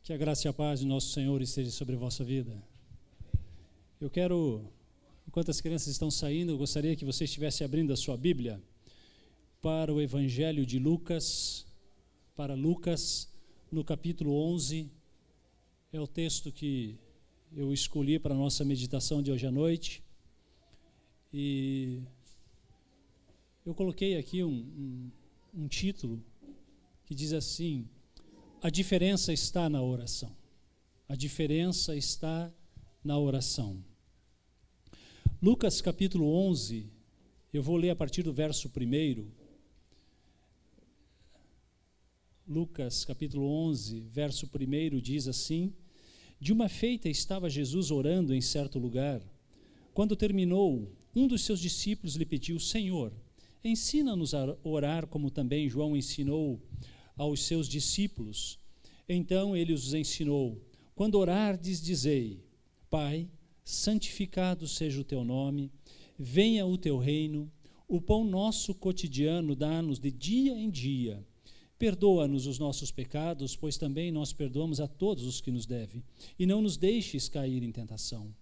Que a graça e a paz de nosso Senhor esteja sobre a vossa vida. Eu quero, enquanto as crianças estão saindo, eu gostaria que você estivesse abrindo a sua Bíblia para o Evangelho de Lucas, para Lucas, no capítulo 11. É o texto que eu escolhi para a nossa meditação de hoje à noite. E eu coloquei aqui um título que diz assim: a diferença está na oração. A diferença está na oração. Lucas capítulo 11, eu vou ler a partir do verso 1. Lucas capítulo 11, verso 1 diz assim: de uma feita estava Jesus orando em certo lugar. Quando terminou, um dos seus discípulos lhe pediu: Senhor, ensina-nos a orar como também João ensinou aos seus discípulos. Então ele os ensinou: quando orardes, dizei: Pai, santificado seja o teu nome, venha o teu reino, o pão nosso cotidiano dá-nos de dia em dia. Perdoa-nos os nossos pecados, pois também nós perdoamos a todos os que nos devem, e não nos deixes cair em tentação.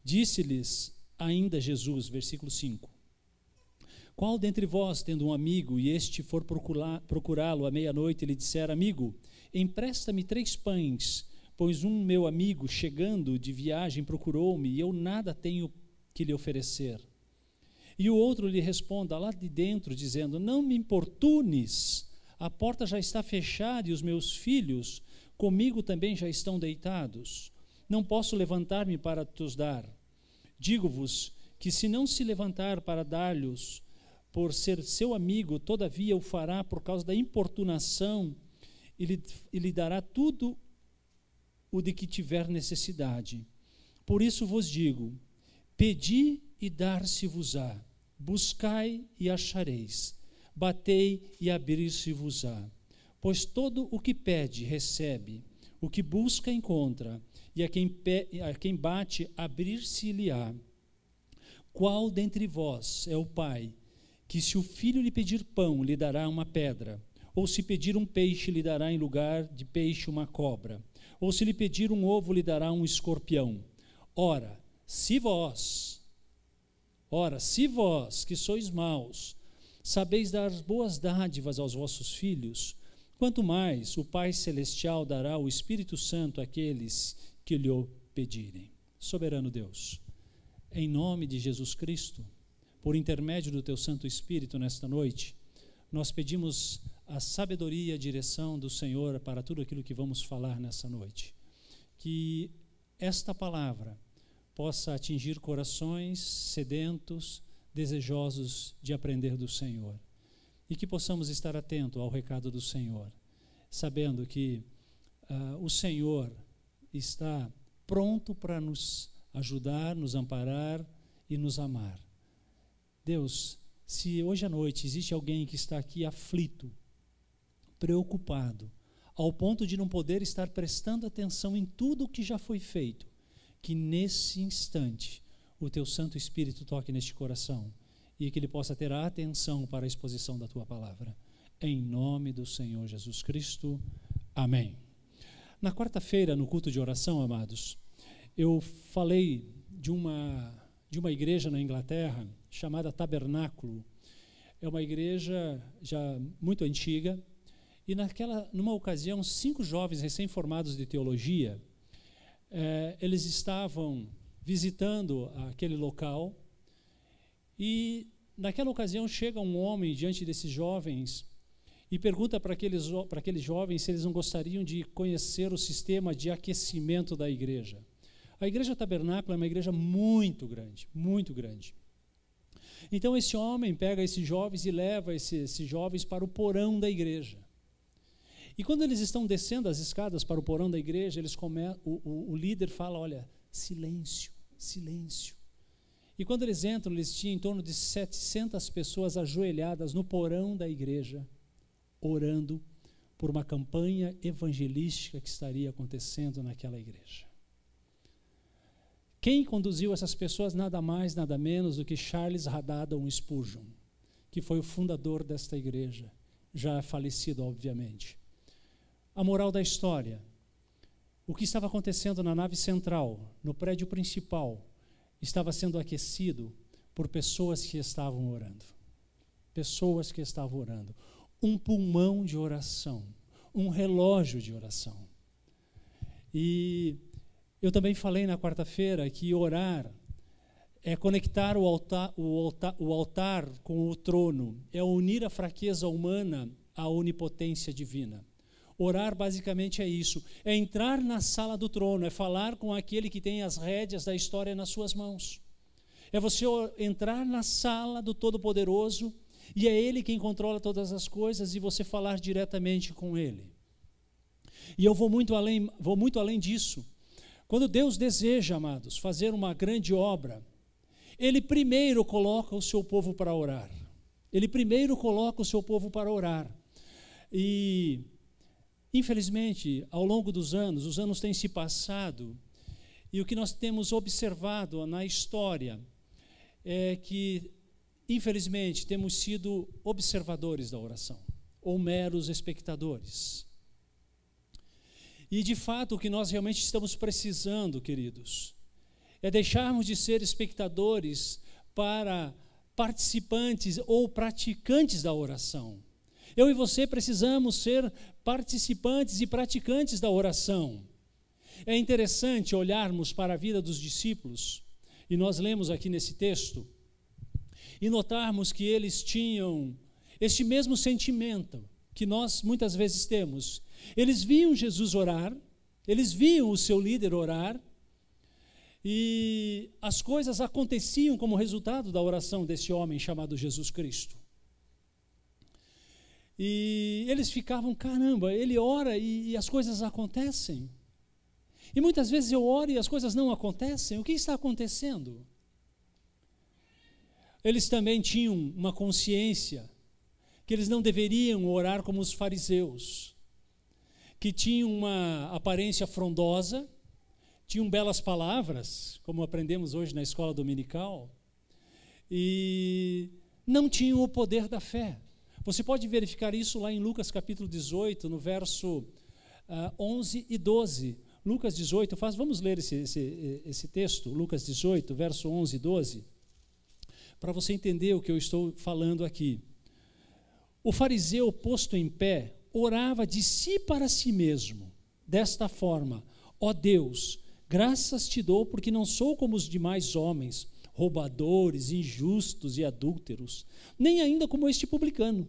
Disse-lhes ainda Jesus, versículo 5: qual dentre vós, tendo um amigo, e este for procurá-lo à meia-noite, e lhe disser: amigo, empresta-me 3 pães, pois um meu amigo, chegando de viagem, procurou-me, e eu nada tenho que lhe oferecer. E o outro lhe responda lá de dentro, dizendo: não me importunes, a porta já está fechada, e os meus filhos comigo também já estão deitados. Não posso levantar-me para te dar. Digo-vos que se não se levantar para dar-lhes, por ser seu amigo, todavia o fará por causa da importunação, e lhe dará tudo o de que tiver necessidade. Por isso vos digo: pedi e dar-se-vos-á, buscai e achareis, batei e abrir-se-vos-á. Pois todo o que pede, recebe, o que busca, encontra, e a quem bate, abrir-se-lhe-á. Qual dentre vós é o pai, que se o filho lhe pedir pão, lhe dará uma pedra? Ou se pedir um peixe, lhe dará em lugar de peixe uma cobra? Ou se lhe pedir um ovo, lhe dará um escorpião? Ora, se vós, que sois maus, sabeis dar boas dádivas aos vossos filhos, quanto mais o Pai Celestial dará o Espírito Santo àqueles que lhe o pedirem. Soberano Deus, em nome de Jesus Cristo, por intermédio do teu Santo Espírito nesta noite, nós pedimos a sabedoria e a direção do Senhor para tudo aquilo que vamos falar nessa noite. Que esta palavra possa atingir corações sedentos, desejosos de aprender do Senhor. E que possamos estar atentos ao recado do Senhor, sabendo que o Senhor está pronto para nos ajudar, nos amparar e nos amar. Deus, se hoje à noite existe alguém que está aqui aflito, preocupado, ao ponto de não poder estar prestando atenção em tudo o que já foi feito, que nesse instante o teu Santo Espírito toque neste coração e que ele possa ter a atenção para a exposição da tua palavra. Em nome do Senhor Jesus Cristo. Amém. Na quarta-feira, no culto de oração, amados, eu falei de uma igreja na Inglaterra chamada Tabernáculo. É uma igreja já muito antiga, e numa ocasião, 5 jovens recém-formados de teologia, eles estavam visitando aquele local, e naquela ocasião chega um homem diante desses jovens e pergunta para aqueles jovens se eles não gostariam de conhecer o sistema de aquecimento da igreja. A igreja Tabernáculo é uma igreja muito grande, muito grande. Então esse homem pega esses jovens e leva esses jovens para o porão da igreja. E quando eles estão descendo as escadas para o porão da igreja, o líder fala: olha, silêncio, silêncio. E quando eles entram, eles tinham em torno de 700 pessoas ajoelhadas no porão da igreja, orando por uma campanha evangelística que estaria acontecendo naquela igreja. Quem conduziu essas pessoas? Nada mais, nada menos do que Charles Haddon Spurgeon, que foi o fundador desta igreja, já falecido, obviamente. A moral da história: o que estava acontecendo na nave central, no prédio principal, estava sendo aquecido por pessoas que estavam orando. Pessoas que estavam orando. Um pulmão de oração, um relógio de oração. E eu também falei na quarta-feira que orar é conectar o altar com o trono, é unir a fraqueza humana à onipotência divina. Orar basicamente é isso, é entrar na sala do trono, é falar com aquele que tem as rédeas da história nas suas mãos. É você entrar na sala do Todo-Poderoso e é Ele quem controla todas as coisas e você falar diretamente com Ele. E eu vou muito além disso. Quando Deus deseja, amados, fazer uma grande obra, Ele primeiro coloca o seu povo para orar. Ele primeiro coloca o seu povo para orar. E, infelizmente, ao longo dos anos, os anos têm se passado, e o que nós temos observado na história é que, infelizmente, temos sido observadores da oração, ou meros espectadores. E, de fato, o que nós realmente estamos precisando, queridos, é deixarmos de ser espectadores para participantes ou praticantes da oração. Eu e você precisamos ser participantes e praticantes da oração. É interessante olharmos para a vida dos discípulos, e nós lemos aqui nesse texto, e notarmos que eles tinham este mesmo sentimento que nós muitas vezes temos. Eles viam Jesus orar, eles viam o seu líder orar, e as coisas aconteciam como resultado da oração desse homem chamado Jesus Cristo. E eles ficavam, caramba, ele ora e as coisas acontecem. E muitas vezes eu oro e as coisas não acontecem. O que está acontecendo? Eles também tinham uma consciência que eles não deveriam orar como os fariseus, que tinham uma aparência frondosa, tinham belas palavras, como aprendemos hoje na escola dominical, e não tinham o poder da fé. Você pode verificar isso lá em Lucas capítulo 18, no verso 11 e 12. Lucas 18, vamos ler esse texto, Lucas 18, verso 11 e 12, para você entender o que eu estou falando aqui. O fariseu, posto em pé, orava de si para si mesmo, desta forma: ó Deus, graças te dou porque não sou como os demais homens, roubadores, injustos e adúlteros, nem ainda como este publicano.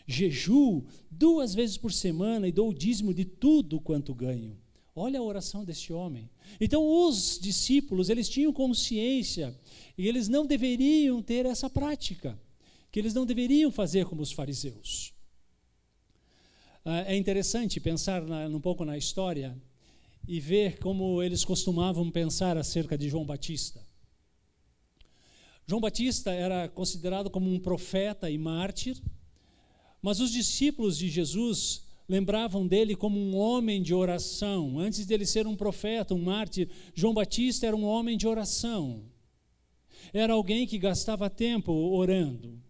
Jejuo 2 vezes por semana e dou o dízimo de tudo quanto ganho. Olha a oração deste homem. Então os discípulos, eles tinham consciência e eles não deveriam ter essa prática, que eles não deveriam fazer como os fariseus. É interessante pensar um pouco na história e ver como eles costumavam pensar acerca de João Batista. João Batista era considerado como um profeta e mártir, mas os discípulos de Jesus lembravam dele como um homem de oração. Antes dele ser um profeta, um mártir, João Batista era um homem de oração. Era alguém que gastava tempo orando.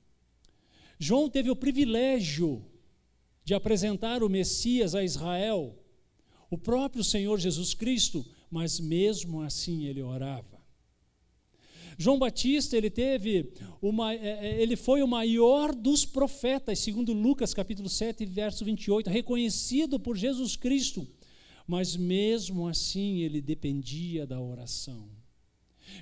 João teve o privilégio de apresentar o Messias a Israel, o próprio Senhor Jesus Cristo, mas mesmo assim ele orava. João Batista, ele foi o maior dos profetas, segundo Lucas capítulo 7, verso 28, reconhecido por Jesus Cristo, mas mesmo assim ele dependia da oração.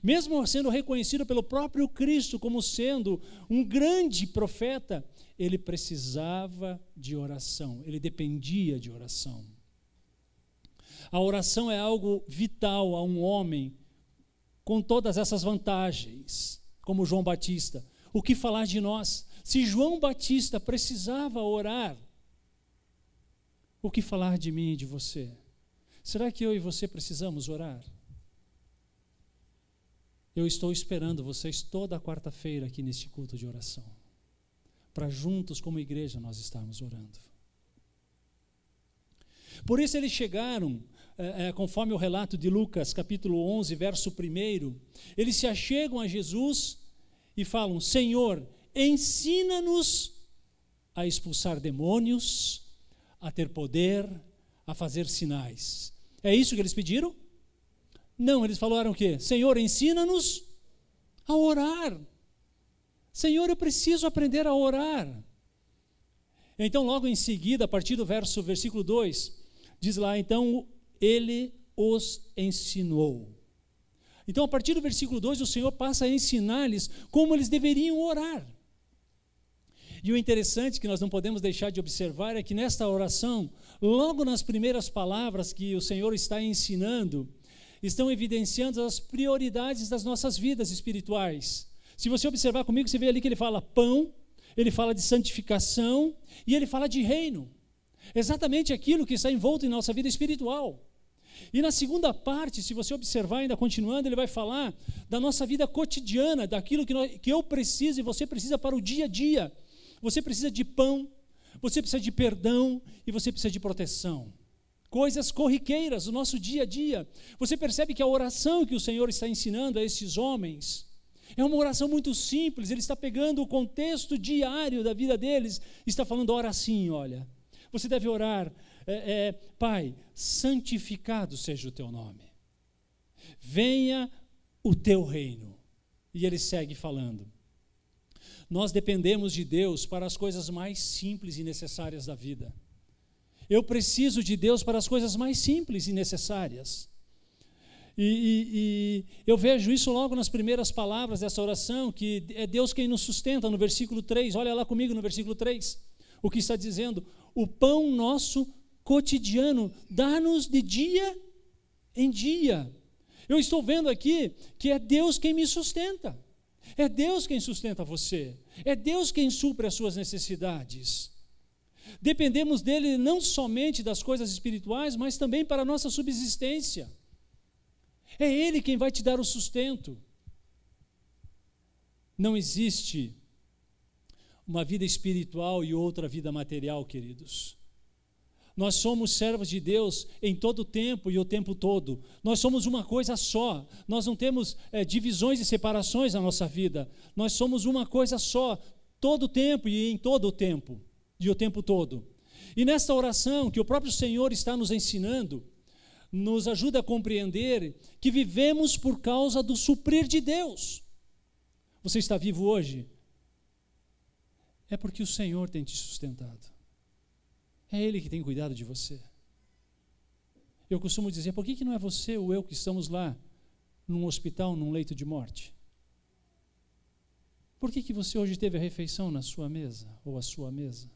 Mesmo sendo reconhecido pelo próprio Cristo como sendo um grande profeta, ele precisava de oração, ele dependia de oração. A oração é algo vital a um homem com todas essas vantagens, como João Batista. O que falar de nós? Se João Batista precisava orar, o que falar de mim e de você? Será que eu e você precisamos orar? Eu estou esperando vocês toda quarta-feira aqui neste culto de oração, para juntos como igreja nós estarmos orando. Por isso eles chegaram, conforme o relato de Lucas, capítulo 11, verso 1, eles se achegam a Jesus e falam: Senhor, ensina-nos a expulsar demônios, a ter poder, a fazer sinais. É isso que eles pediram? Não, eles falaram o quê? Senhor, ensina-nos a orar. Senhor, eu preciso aprender a orar. Então, logo em seguida, a partir do versículo 2, diz lá, então ele os ensinou. Então, a partir do versículo 2, o Senhor passa a ensinar-lhes como eles deveriam orar. E o interessante que nós não podemos deixar de observar é que nesta oração, logo nas primeiras palavras que o Senhor está ensinando, estão evidenciando as prioridades das nossas vidas espirituais. Se você observar comigo, você vê ali que ele fala pão, ele fala de santificação e ele fala de reino. Exatamente aquilo que está envolto em nossa vida espiritual. E na segunda parte, se você observar, ainda continuando, ele vai falar da nossa vida cotidiana, daquilo que eu preciso e você precisa para o dia a dia. Você precisa de pão, você precisa de perdão e você precisa de proteção. Coisas corriqueiras do nosso dia a dia. Você percebe que a oração que o Senhor está ensinando a esses homens é uma oração muito simples. Ele está pegando o contexto diário da vida deles e está falando, ora assim, olha, você deve orar, Pai, santificado seja o teu nome. Venha o teu reino. E ele segue falando. Nós dependemos de Deus para as coisas mais simples e necessárias da vida. Eu preciso de Deus para as coisas mais simples e necessárias. E eu vejo isso logo nas primeiras palavras dessa oração, que é Deus quem nos sustenta, no versículo 3. Olha lá comigo no versículo 3, o que está dizendo: o pão nosso cotidiano, dá-nos de dia em dia. Eu estou vendo aqui que é Deus quem me sustenta. É Deus quem sustenta você. É Deus quem supre as suas necessidades. Dependemos dele não somente das coisas espirituais, mas também para a nossa subsistência. É Ele quem vai te dar o sustento. Não existe uma vida espiritual e outra vida material, queridos. Nós somos servos de Deus em todo o tempo e o tempo todo. Nós somos uma coisa só. Nós não temos divisões e separações na nossa vida. Nós somos uma coisa só, todo o tempo e em todo o tempo, e o tempo todo. E nesta oração que o próprio Senhor está nos ensinando, nos ajuda a compreender que vivemos por causa do suprir de Deus. Você está vivo hoje? É porque o Senhor tem te sustentado. É Ele que tem cuidado de você. Eu costumo dizer, por que não é você ou eu que estamos lá num hospital, num leito de morte? Por que você hoje teve a refeição na sua mesa ou a sua mesa?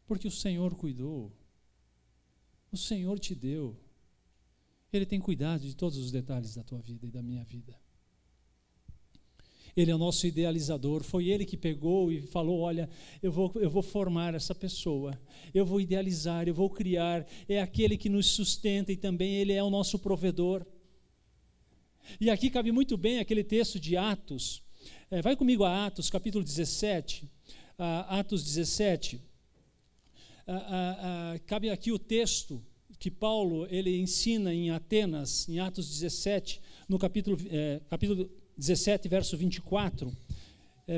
Porque o Senhor cuidou. O Senhor te deu. Ele tem cuidado de todos os detalhes da tua vida e da minha vida. Ele é o nosso idealizador, foi Ele que pegou e falou, olha, eu vou formar essa pessoa, eu vou idealizar, eu vou criar, é aquele que nos sustenta e também Ele é o nosso provedor. E aqui cabe muito bem aquele texto de Atos, vai comigo a Atos, capítulo 17, Atos 17, cabe aqui o texto que Paulo ele ensina em Atenas, em Atos 17, no capítulo 17, verso 24,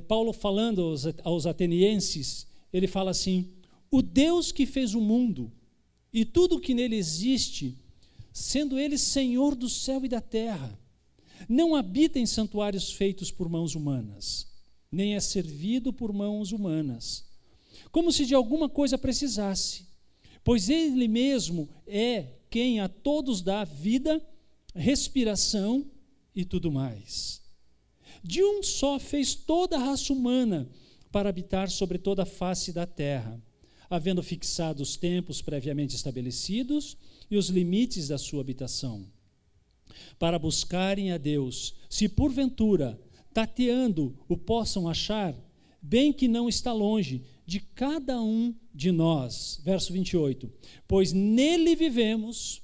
Paulo falando aos atenienses, ele fala assim, o Deus que fez o mundo e tudo o que nele existe, sendo Ele Senhor do céu e da terra, não habita em santuários feitos por mãos humanas, nem é servido por mãos humanas, como se de alguma coisa precisasse, pois Ele mesmo é quem a todos dá vida, respiração e tudo mais. De um só fez toda a raça humana para habitar sobre toda a face da terra, havendo fixado os tempos previamente estabelecidos e os limites da sua habitação, para buscarem a Deus, se porventura, tateando, o possam achar, bem que não está longe de cada um de nós. Verso 28, pois nele vivemos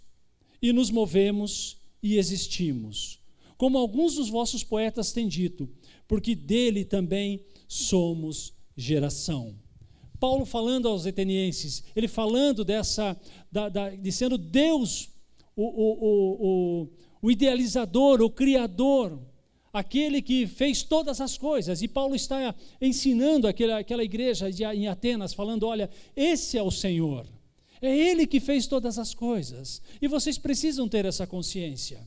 e nos movemos e existimos, como alguns dos vossos poetas têm dito, porque dele também somos geração. Paulo falando aos atenienses, ele falando de sendo Deus o idealizador, o criador, aquele que fez todas as coisas, e Paulo está ensinando aquela igreja em Atenas, falando, olha, esse é o Senhor, É Ele que fez todas as coisas. E vocês precisam ter essa consciência.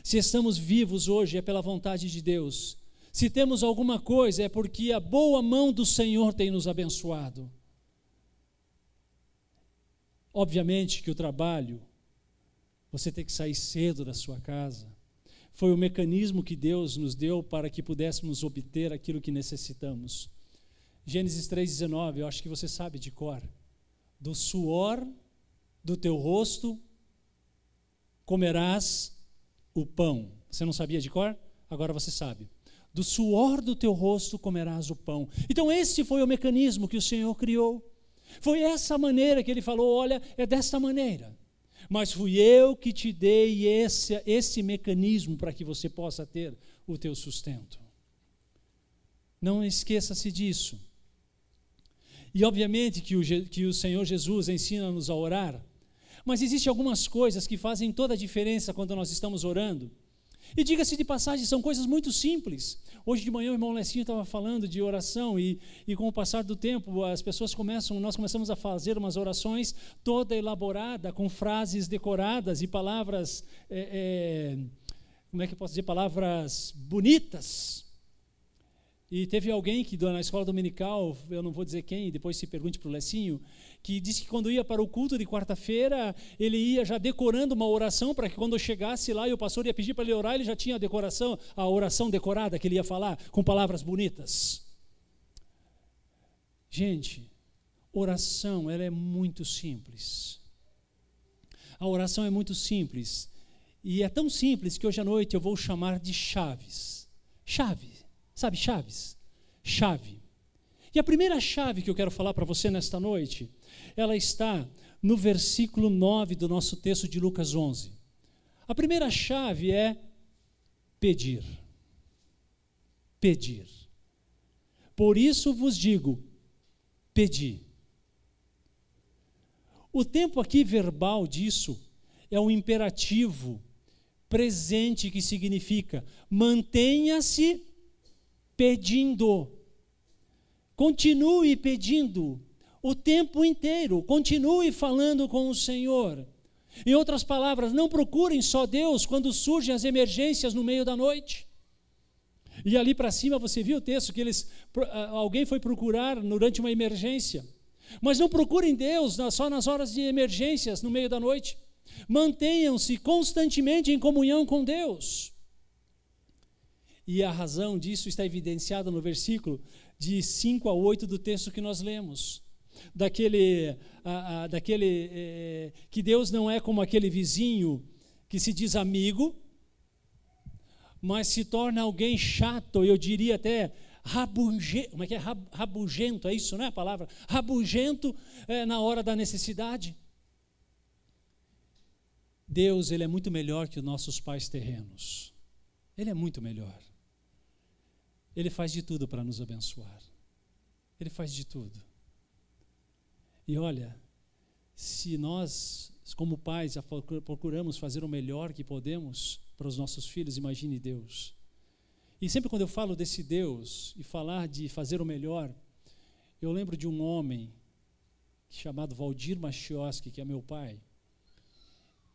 Se estamos vivos hoje é pela vontade de Deus. Se temos alguma coisa é porque a boa mão do Senhor tem nos abençoado. Obviamente que o trabalho, você tem que sair cedo da sua casa, foi o mecanismo que Deus nos deu para que pudéssemos obter aquilo que necessitamos. Gênesis 3,19, eu acho que você sabe de cor. Do suor do teu rosto comerás o pão. Você não sabia de cor? Agora você sabe. Do suor do teu rosto comerás o pão. Então esse foi o mecanismo que o Senhor criou. Foi essa maneira que Ele falou, olha, é dessa maneira. Mas fui eu que te dei esse mecanismo para que você possa ter o teu sustento. Não esqueça-se disso. E obviamente que o Senhor Jesus ensina-nos a orar, mas existem algumas coisas que fazem toda a diferença quando nós estamos orando. E diga-se de passagem, são coisas muito simples. Hoje de manhã o irmão Lecinho estava falando de oração e com o passar do tempo nós começamos a fazer umas orações toda elaborada, com frases decoradas e palavras, como é que eu posso dizer, palavras bonitas. E teve alguém que na escola dominical, eu não vou dizer quem, depois se pergunte para o Lecinho, que disse que quando ia para o culto de quarta-feira, ele ia já decorando uma oração para que quando chegasse lá e o pastor ia pedir para ele orar, ele já tinha a oração decorada que ele ia falar, com palavras bonitas. Gente, oração, ela é muito simples. A oração é muito simples. E é tão simples que hoje à noite eu vou chamar de chaves. Chave. Sabe, chaves? Chave. E a primeira chave que eu quero falar para você nesta noite, ela está no versículo 9 do nosso texto de Lucas 11. A primeira chave é pedir. Pedir. Por isso vos digo, pedi. O tempo aqui verbal disso é um imperativo presente que significa mantenha-se pedindo, continue pedindo o tempo inteiro, continue falando com o Senhor. Em outras palavras, não procurem só Deus quando surgem as emergências no meio da noite. E ali para cima você viu o texto que alguém foi procurar durante uma emergência. Mas não procurem Deus só nas horas de emergências no meio da noite. Mantenham-se constantemente em comunhão com Deus. E a razão disso está evidenciada no versículo de 5 a 8 do texto que nós lemos. Que Deus não é como aquele vizinho que se diz amigo, mas se torna alguém chato, eu diria até rabugento. Como é que é? Rabugento, é isso, não é a palavra? Rabugento na hora da necessidade. Deus, Ele é muito melhor que os nossos pais terrenos. Ele é muito melhor. Ele faz de tudo para nos abençoar. Ele faz de tudo. E olha, se nós, como pais, procuramos fazer o melhor que podemos para os nossos filhos, imagine Deus. E sempre quando eu falo desse Deus e falar de fazer o melhor, eu lembro de um homem chamado Valdir Machioski, que é meu pai.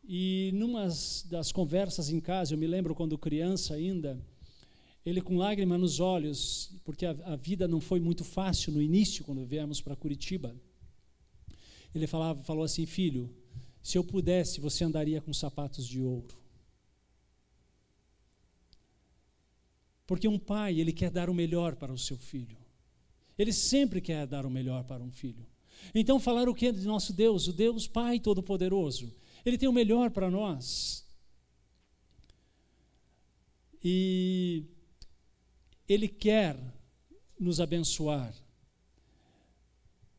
E numa das conversas em casa, eu me lembro quando criança ainda, ele com lágrima nos olhos, porque a vida não foi muito fácil no início, quando viemos para Curitiba. Ele falou assim, filho, se eu pudesse, você andaria com sapatos de ouro. Porque um pai, ele quer dar o melhor para o seu filho. Ele sempre quer dar o melhor para um filho. Então falar o que de nosso Deus? O Deus Pai Todo-Poderoso. Ele tem o melhor para nós. E Ele quer nos abençoar.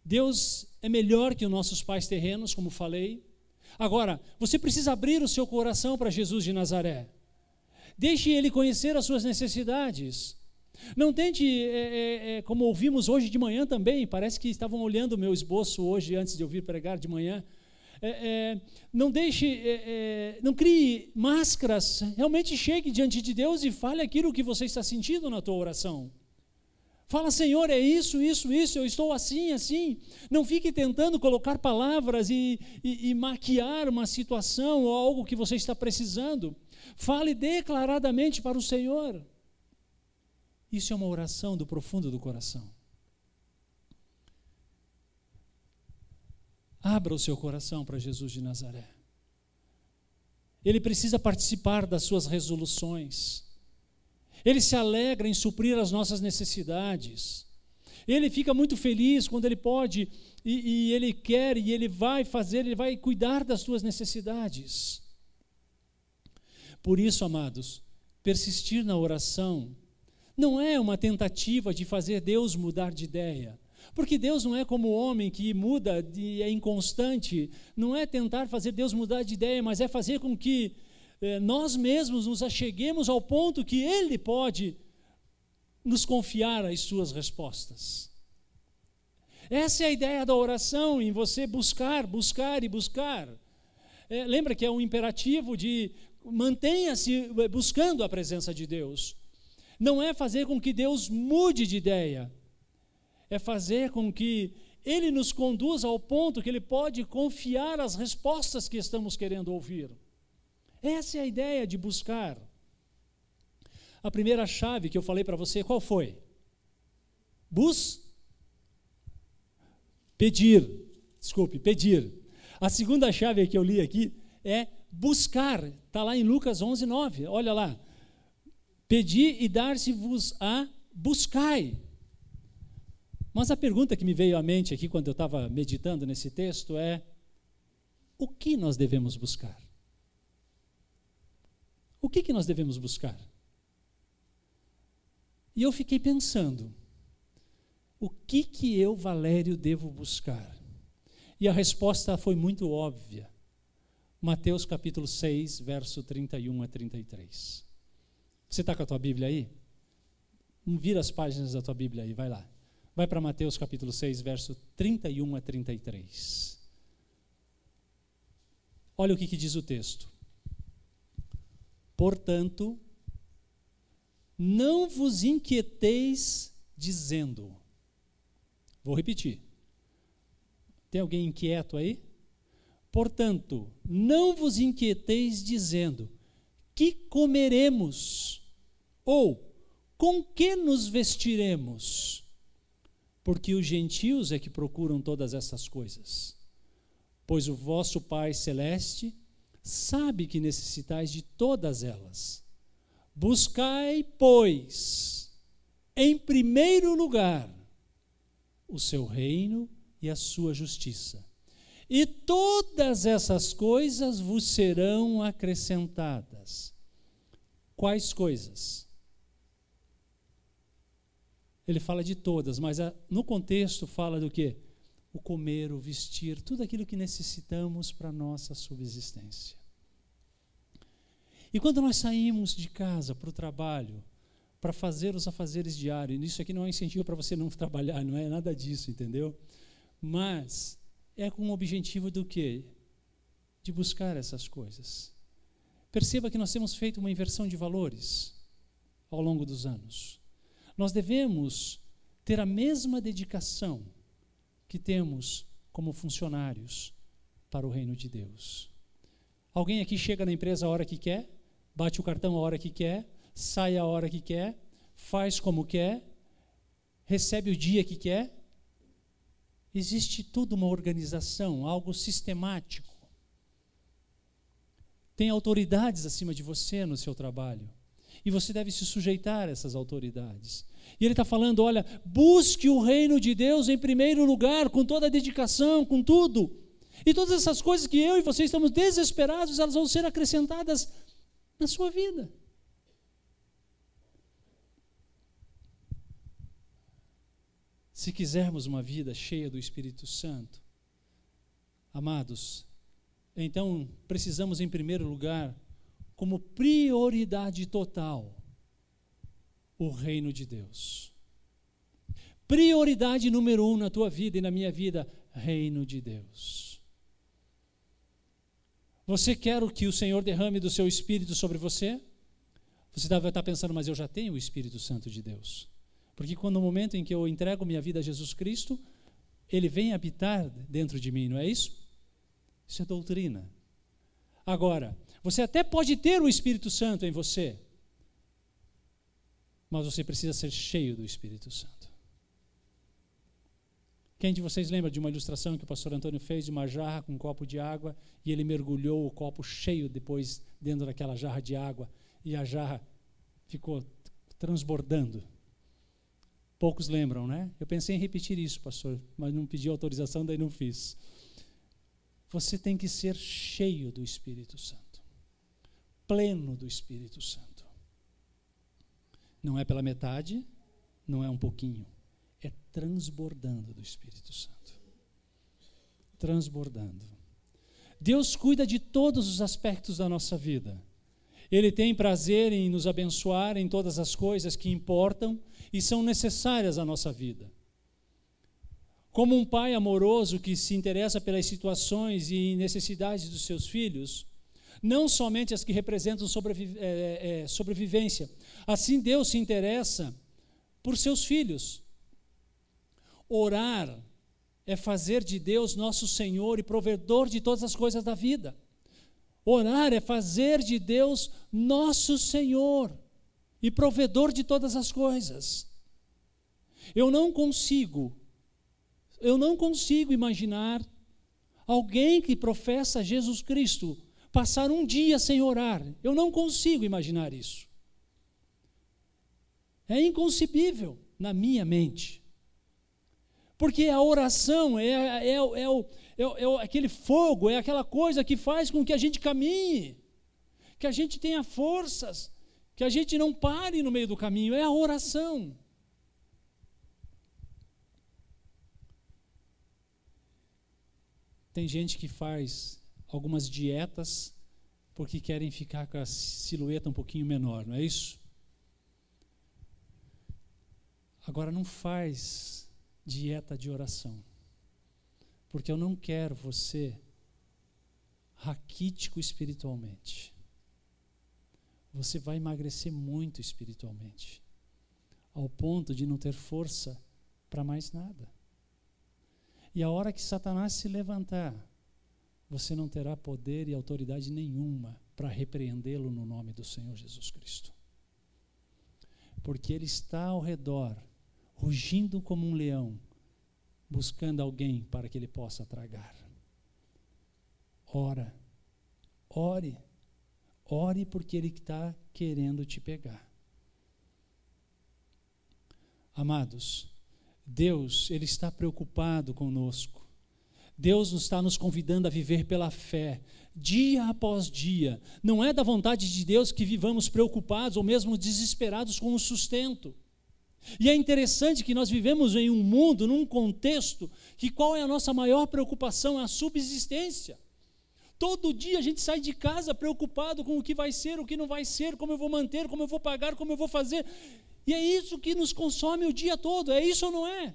Deus é melhor que os nossos pais terrenos, como falei. Agora, você precisa abrir o seu coração para Jesus de Nazaré. Deixe Ele conhecer as suas necessidades. Não tente, como ouvimos hoje de manhã também, parece que estavam olhando o meu esboço hoje, antes de ouvir pregar de manhã. Não crie máscaras, realmente chegue diante de Deus e fale aquilo que você está sentindo na tua oração. Fala, Senhor, é isso, eu estou assim, assim. Não fique tentando colocar palavras e maquiar uma situação ou algo que você está precisando. Fale declaradamente para o Senhor. Isso é uma oração do profundo do coração. Abra o seu coração para Jesus de Nazaré. Ele precisa participar das suas resoluções. Ele se alegra em suprir as nossas necessidades. Ele fica muito feliz quando ele pode e ele quer e ele vai fazer, ele vai cuidar das suas necessidades. Por isso, amados, persistir na oração não é uma tentativa de fazer Deus mudar de ideia. Porque Deus não é como o homem que muda e é inconstante. Não é tentar fazer Deus mudar de ideia, mas é fazer com que nós mesmos nos acheguemos ao ponto que Ele pode nos confiar as suas respostas. Essa é a ideia da oração, em você buscar, buscar e buscar. Lembra que é um imperativo de mantenha-se buscando a presença de Deus. Não é fazer com que Deus mude de ideia. É fazer com que Ele nos conduza ao ponto que Ele pode confiar as respostas que estamos querendo ouvir. Essa é a ideia de buscar. A primeira chave que eu falei para você, qual foi? Pedir. A segunda chave que eu li aqui é buscar. Está lá em Lucas 11:9. Olha lá. Pedi e dar-se-vos-á, buscai. Mas a pergunta que me veio à mente aqui quando eu estava meditando nesse texto é: o que nós devemos buscar? O que nós devemos buscar? E eu fiquei pensando, o que eu, Valério, devo buscar? E a resposta foi muito óbvia. Mateus capítulo 6, verso 31 a 33. Você está com a tua Bíblia aí? Vira as páginas da tua Bíblia aí, vai lá. Vai para Mateus capítulo 6, verso 31 a 33. Olha o que diz o texto. Portanto, não vos inquieteis dizendo. Vou repetir. Tem alguém inquieto aí? Portanto, não vos inquieteis dizendo, que comeremos? Ou, com que nos vestiremos? Porque os gentios é que procuram todas essas coisas. Pois o vosso Pai Celeste sabe que necessitais de todas elas. Buscai, pois, em primeiro lugar, o seu reino e a sua justiça. E todas essas coisas vos serão acrescentadas. Quais coisas? Ele fala de todas, mas no contexto fala do quê? O comer, o vestir, tudo aquilo que necessitamos para a nossa subsistência. E quando nós saímos de casa para o trabalho, para fazer os afazeres diários, isso aqui não é incentivo para você não trabalhar, não é nada disso, entendeu? Mas é com o objetivo do quê? De buscar essas coisas. Perceba que nós temos feito uma inversão de valores ao longo dos anos. Nós devemos ter a mesma dedicação que temos como funcionários para o reino de Deus. Alguém aqui chega na empresa a hora que quer, bate o cartão a hora que quer, sai a hora que quer, faz como quer, recebe o dia que quer. Existe toda uma organização, algo sistemático. Tem autoridades acima de você no seu trabalho. E você deve se sujeitar a essas autoridades. E ele está falando, olha, busque o reino de Deus em primeiro lugar, com toda a dedicação, com tudo. E todas essas coisas que eu e você estamos desesperados, elas vão ser acrescentadas na sua vida. Se quisermos uma vida cheia do Espírito Santo, amados, então precisamos em primeiro lugar, como prioridade total, o reino de Deus. Prioridade número 1 na tua vida e na minha vida, reino de Deus. Você quer que o Senhor derrame do seu Espírito sobre você? Você deve estar pensando, mas eu já tenho o Espírito Santo de Deus. Porque quando no momento em que eu entrego minha vida a Jesus Cristo, Ele vem habitar dentro de mim, não é isso? Isso é doutrina. Agora, você até pode ter o Espírito Santo em você, mas você precisa ser cheio do Espírito Santo. Quem de vocês lembra de uma ilustração que o pastor Antônio fez de uma jarra com um copo de água e ele mergulhou o copo cheio depois dentro daquela jarra de água e a jarra ficou transbordando? Poucos lembram, né? Eu pensei em repetir isso, pastor, mas não pedi autorização, daí não fiz. Você tem que ser cheio do Espírito Santo, pleno do Espírito Santo. Não é pela metade, não é um pouquinho, é transbordando do Espírito Santo. Transbordando. Deus cuida de todos os aspectos da nossa vida. Ele tem prazer em nos abençoar em todas as coisas que importam e são necessárias à nossa vida. Como um pai amoroso que se interessa pelas situações e necessidades dos seus filhos, não somente as que representam sobrevivência, assim Deus se interessa por seus filhos. Orar é fazer de Deus nosso Senhor e provedor de todas as coisas da vida. Orar é fazer de Deus nosso Senhor e provedor de todas as coisas. Eu não consigo imaginar alguém que professa Jesus Cristo passar um dia sem orar. Eu não consigo imaginar isso. É inconcebível na minha mente. Porque a oração é aquele fogo, é aquela coisa que faz com que a gente caminhe, que a gente tenha forças, que a gente não pare no meio do caminho. É a oração. Tem gente que faz algumas dietas porque querem ficar com a silhueta um pouquinho menor, não é isso? Agora não faz dieta de oração, porque eu não quero você raquítico espiritualmente. Você vai emagrecer muito espiritualmente, ao ponto de não ter força para mais nada. E a hora que Satanás se levantar, você não terá poder e autoridade nenhuma para repreendê-lo no nome do Senhor Jesus Cristo. Porque ele está ao redor, rugindo como um leão, buscando alguém para que ele possa tragar. Ore porque ele está querendo te pegar. Amados, Deus, Ele está preocupado conosco. Deus está nos convidando a viver pela fé, dia após dia. Não é da vontade de Deus que vivamos preocupados ou mesmo desesperados com o sustento. E é interessante que nós vivemos em um mundo, num contexto, que qual é a nossa maior preocupação? É a subsistência. Todo dia a gente sai de casa preocupado com o que vai ser, o que não vai ser, como eu vou manter, como eu vou pagar, como eu vou fazer. E é isso que nos consome o dia todo, é isso ou não é?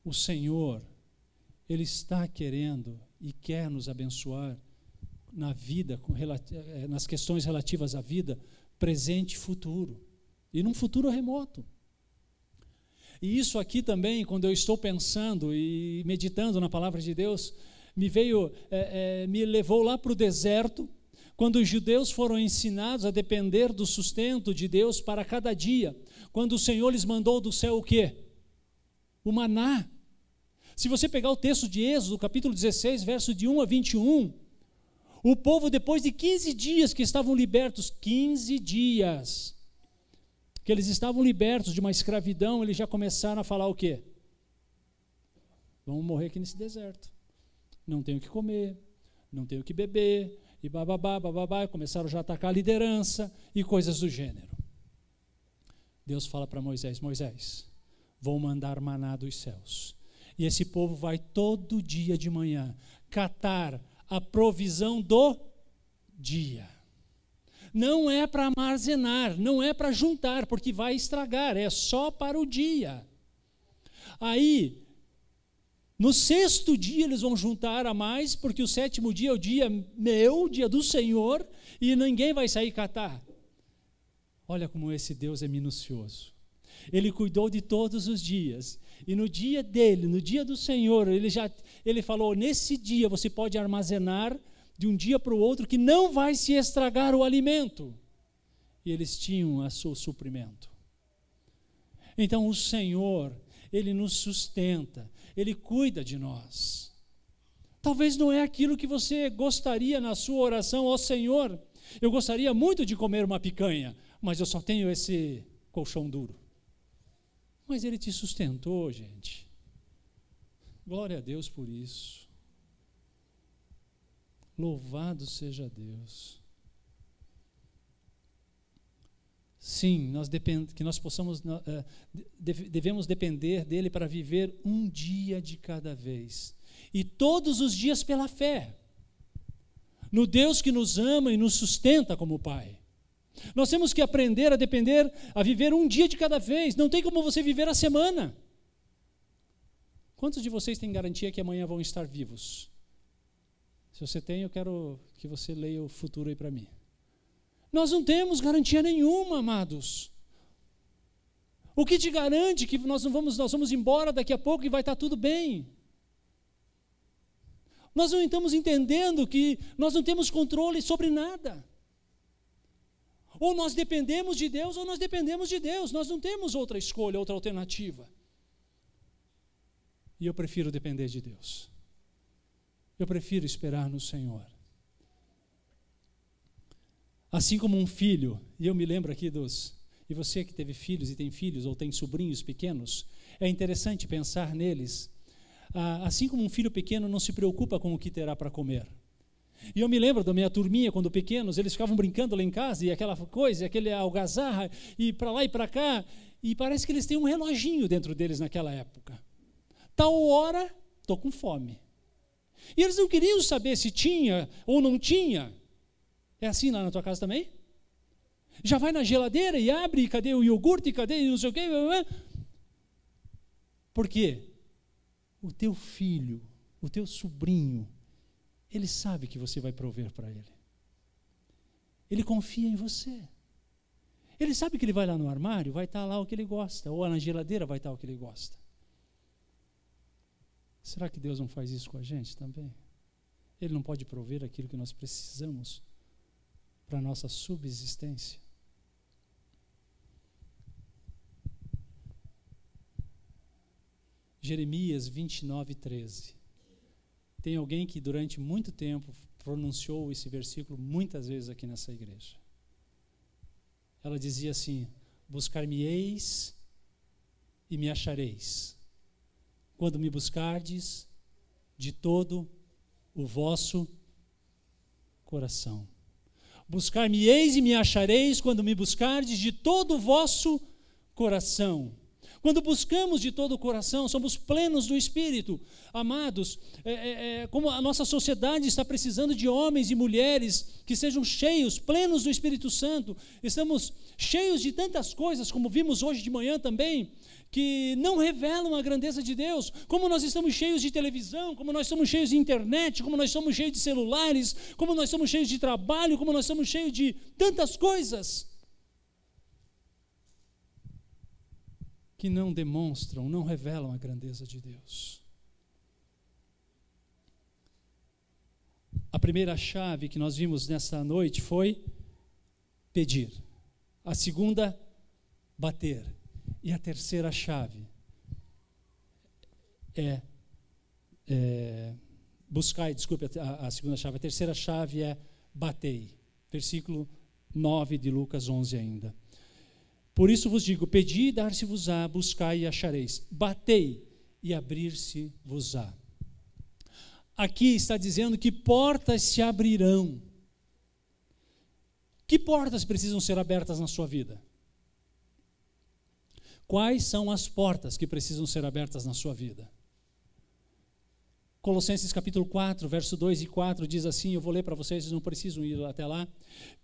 O Senhor, Ele está querendo e quer nos abençoar na vida, nas questões relativas à vida, presente e futuro, e num futuro remoto. E isso aqui também, quando eu estou pensando e meditando na palavra de Deus, me levou lá para o deserto, quando os judeus foram ensinados a depender do sustento de Deus para cada dia, quando o Senhor lhes mandou do céu o quê? O maná. Se você pegar o texto de Êxodo, capítulo 16, verso de 1 a 21, o povo, depois de 15 dias que estavam libertos, 15 dias que eles estavam libertos de uma escravidão, eles já começaram a falar o quê? Vamos morrer aqui nesse deserto. Não tenho o que comer, não tenho o que beber, e bababá, começaram já a atacar a liderança e coisas do gênero. Deus fala para Moisés, vou mandar maná dos céus. E esse povo vai todo dia de manhã catar a provisão do dia. Não é para armazenar, não é para juntar, porque vai estragar, é só para o dia. Aí, no sexto dia eles vão juntar a mais, porque o sétimo dia é o dia meu, o dia do Senhor, e ninguém vai sair catar. Olha como esse Deus é minucioso. Ele cuidou de todos os dias. E no dia dele, no dia do Senhor, ele falou, nesse dia você pode armazenar de um dia para o outro que não vai se estragar o alimento. E eles tinham o seu suprimento. Então o Senhor, Ele nos sustenta, Ele cuida de nós. Talvez não é aquilo que você gostaria na sua oração, ó Senhor, eu gostaria muito de comer uma picanha, mas eu só tenho esse colchão duro. Mas Ele te sustentou, gente. Glória a Deus por isso. Louvado seja Deus. Sim, devemos depender dEle para viver um dia de cada vez. E todos os dias pela fé. No Deus que nos ama e nos sustenta como Pai. Nós temos que aprender a viver um dia de cada vez. Não tem como você viver a semana. Quantos de vocês têm garantia que amanhã vão estar vivos? Se você tem, eu quero que você leia o futuro aí para mim. Nós não temos garantia nenhuma, amados. O que te garante que nós vamos embora daqui a pouco e vai estar tudo bem? Nós não estamos entendendo que nós não temos controle sobre nada. Ou nós dependemos de Deus, ou nós dependemos de Deus. Nós não temos outra escolha, outra alternativa. E eu prefiro depender de Deus. Eu prefiro esperar no Senhor. Assim como um filho, e eu me lembro aqui e você que teve filhos e tem filhos, ou tem sobrinhos pequenos, é interessante pensar neles. Assim como um filho pequeno não se preocupa com o que terá para comer. E eu me lembro da minha turminha, quando pequenos, eles ficavam brincando lá em casa, e aquela coisa, aquele algazarra, e para lá e para cá, e parece que eles têm um reloginho dentro deles naquela época. Tal hora, estou com fome. E eles não queriam saber se tinha ou não tinha. É assim lá na tua casa também? Já vai na geladeira e abre, e cadê o iogurte, cadê não sei o quê? Por quê? O teu filho, o teu sobrinho, ele sabe que você vai prover para ele. Ele confia em você. Ele sabe que ele vai lá no armário, vai estar lá o que ele gosta, ou na geladeira vai estar o que ele gosta. Será que Deus não faz isso com a gente também? Ele não pode prover aquilo que nós precisamos para a nossa subsistência? Jeremias 29:13. Tem alguém que durante muito tempo pronunciou esse versículo muitas vezes aqui nessa igreja. Ela dizia assim: buscar-me-eis e me achareis, quando me buscardes de todo o vosso coração. Buscar-me-eis e me achareis, quando me buscardes de todo o vosso coração. Quando buscamos de todo o coração, somos plenos do Espírito. Amados, como a nossa sociedade está precisando de homens e mulheres que sejam cheios, plenos do Espírito Santo. Estamos cheios de tantas coisas, como vimos hoje de manhã também, que não revelam a grandeza de Deus. Como nós estamos cheios de televisão, como nós estamos cheios de internet, como nós estamos cheios de celulares, como nós estamos cheios de trabalho, como nós estamos cheios de tantas coisas que não demonstram, não revelam a grandeza de Deus. A primeira chave que nós vimos nessa noite foi pedir. A segunda, bater. E a terceira chave é buscar, desculpe, a segunda chave. A terceira chave é batei. Versículo 9 de Lucas 11 ainda. Por isso vos digo, pedi e dar-se-vos-á, buscai e achareis. Batei e abrir-se-vos-á. Aqui está dizendo que portas se abrirão. Que portas precisam ser abertas na sua vida? Quais são as portas que precisam ser abertas na sua vida? Colossenses capítulo 4, verso 2 e 4 diz assim, eu vou ler para vocês não precisam ir até lá.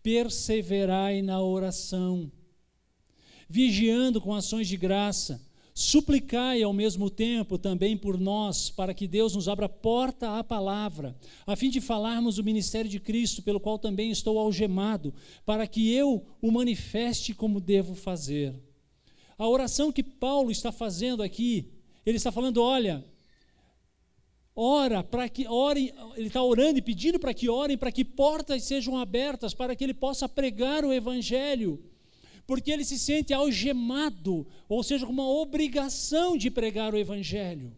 Perseverai na oração, vigiando com ações de graça, Suplicai ao mesmo tempo também por nós, para que Deus nos abra porta à palavra, a fim de falarmos o ministério de Cristo, pelo qual também estou algemado, para que eu o manifeste como devo fazer. A oração que Paulo está fazendo aqui, ele está falando, olha, ora para que orem, ele está orando e pedindo para que orem, para que portas sejam abertas, para que ele possa pregar o evangelho, porque ele se sente algemado, ou seja, com uma obrigação de pregar o evangelho.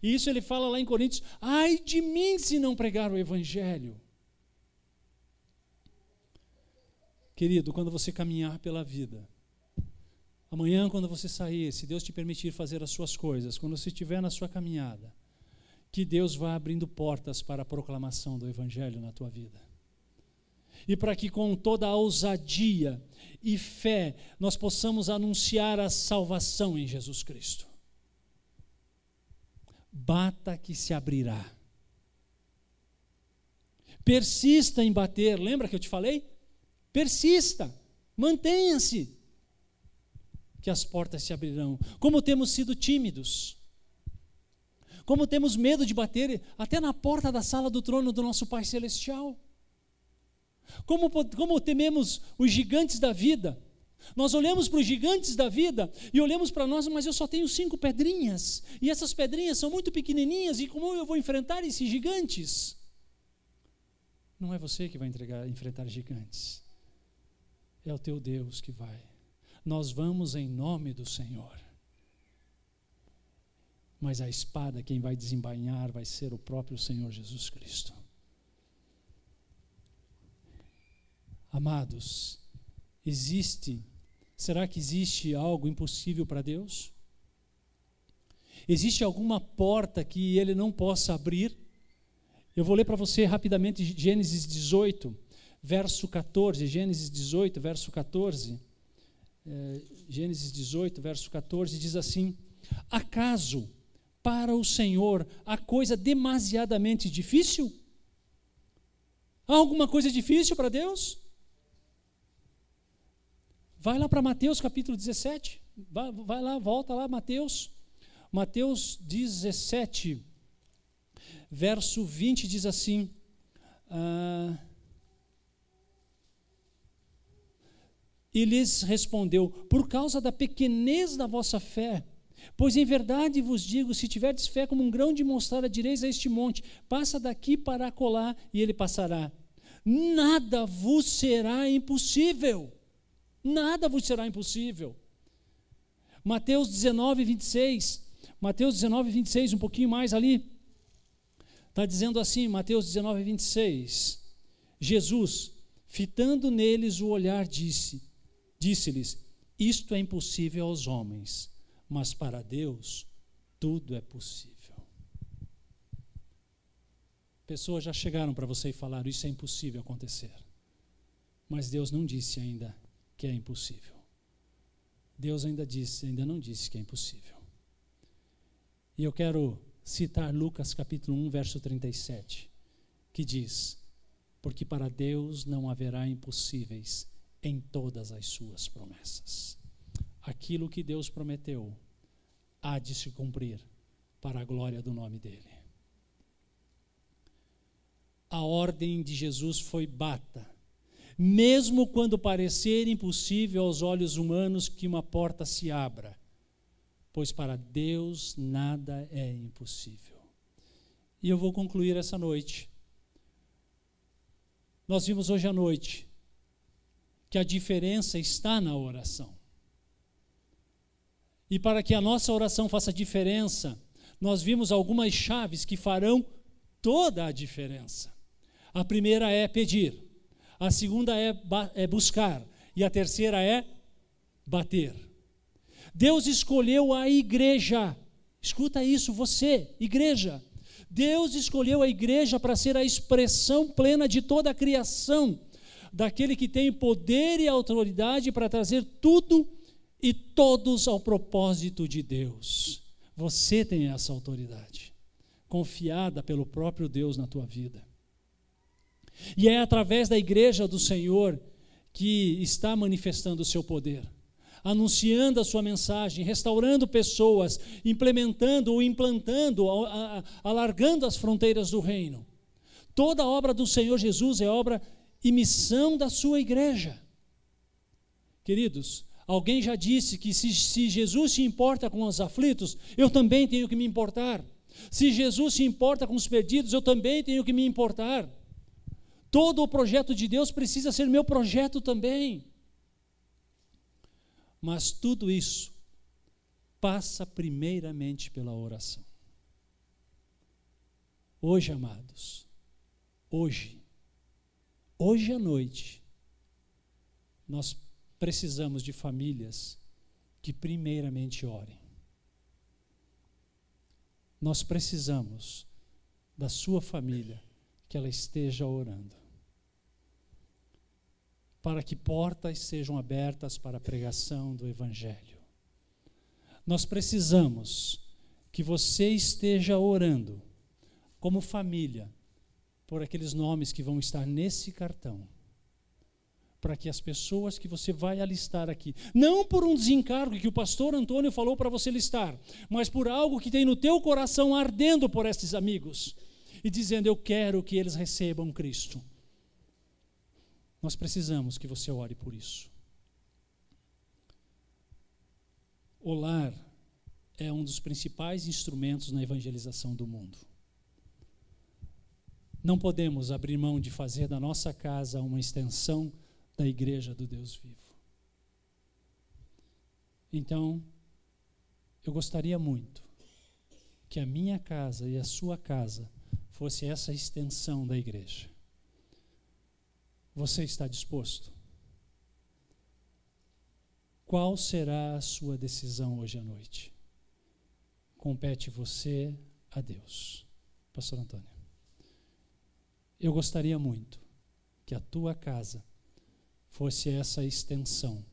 E isso ele fala lá em Coríntios, ai de mim se não pregar o evangelho. Querido, quando você caminhar pela vida, amanhã quando você sair, se Deus te permitir fazer as suas coisas, quando você estiver na sua caminhada, que Deus vá abrindo portas para a proclamação do evangelho na tua vida. E para que com toda a ousadia e fé nós possamos anunciar a salvação em Jesus Cristo. Bata que se abrirá. Persista em bater, lembra que eu te falei? Persista, mantenha-se, que as portas se abrirão. Como temos sido tímidos, como temos medo de bater até na porta da sala do trono do nosso Pai Celestial. Como tememos os gigantes da vida. Nós olhamos para os gigantes da vida e olhamos para nós, mas eu só tenho 5 pedrinhas, e essas pedrinhas são muito pequenininhas, e como eu vou enfrentar esses gigantes? Não é você que vai enfrentar gigantes, é o teu Deus que vai. Nós vamos em nome do Senhor, mas a espada quem vai desembainhar vai ser o próprio Senhor Jesus Cristo. Amados, será que existe algo impossível para Deus? Existe alguma porta que Ele não possa abrir? Eu vou ler para você rapidamente Gênesis 18, verso 14. Gênesis 18, verso 14. Gênesis 18, verso 14, diz assim: acaso para o Senhor há coisa demasiadamente difícil? Há alguma coisa difícil para Deus? Vai lá para Mateus capítulo 17, vai lá, volta lá, Mateus 17, verso 20 diz assim, e lhes respondeu, por causa da pequenez da vossa fé, pois em verdade vos digo, se tiverdes fé como um grão de mostarda, direis a este monte, passa daqui para acolá, e ele passará. Nada vos será impossível. Nada vos será impossível. Mateus 19, 26, um pouquinho mais ali, está dizendo assim, Mateus 19, 26, Jesus, fitando neles o olhar, disse-lhes, isto é impossível aos homens, mas para Deus tudo é possível. Pessoas já chegaram para você e falaram, isso é impossível acontecer, mas Deus não disse ainda que é impossível. Deus ainda não disse que é impossível. E eu quero citar Lucas capítulo 1, verso 37, que diz, porque para Deus não haverá impossíveis em todas as suas promessas. Aquilo que Deus prometeu há de se cumprir para a glória do nome dele. A ordem de Jesus foi bata, mesmo quando parecer impossível aos olhos humanos que uma porta se abra, pois para Deus nada é impossível. E eu vou concluir essa noite. Nós vimos hoje à noite que a diferença está na oração. E para que a nossa oração faça diferença, nós vimos algumas chaves que farão toda a diferença. A primeira é pedir. A segunda é buscar, e a terceira é bater. Deus escolheu a igreja, escuta isso você, igreja. Deus escolheu a igreja para ser a expressão plena de toda a criação, daquele que tem poder e autoridade para trazer tudo e todos ao propósito de Deus. Você tem essa autoridade, confiada pelo próprio Deus na tua vida. E é através da igreja do Senhor que está manifestando o seu poder. anunciando a sua mensagem, restaurando pessoas, implementando ou implantando, alargando as fronteiras do reino. Toda a obra do Senhor Jesus é obra e missão da sua igreja. Queridos, alguém já disse que se Jesus se importa com os aflitos, eu também tenho que me importar. Se Jesus se importa com os perdidos, eu também tenho que me importar. Todo o projeto de Deus precisa ser meu projeto também. Mas tudo isso passa primeiramente pela oração. Hoje, amados, hoje à noite, nós precisamos de famílias que primeiramente orem. Nós precisamos da sua família que ela esteja orando, para que portas sejam abertas para a pregação do Evangelho. Nós precisamos que você esteja orando como família por aqueles nomes que vão estar nesse cartão, para que as pessoas que você vai alistar aqui, não por um desencargo que o pastor Antônio falou para você listar, mas por algo que tem no teu coração ardendo por estes amigos e dizendo, eu quero que eles recebam Cristo. Nós precisamos que você ore por isso. O lar é um dos principais instrumentos na evangelização do mundo. Não podemos abrir mão de fazer da nossa casa uma extensão da igreja do Deus vivo. Então, eu gostaria muito que a minha casa e a sua casa fosse essa extensão da igreja. Você está disposto? Qual será a sua decisão hoje à noite? Compete você a Deus. Pastor Antônio, eu gostaria muito que a tua casa fosse essa extensão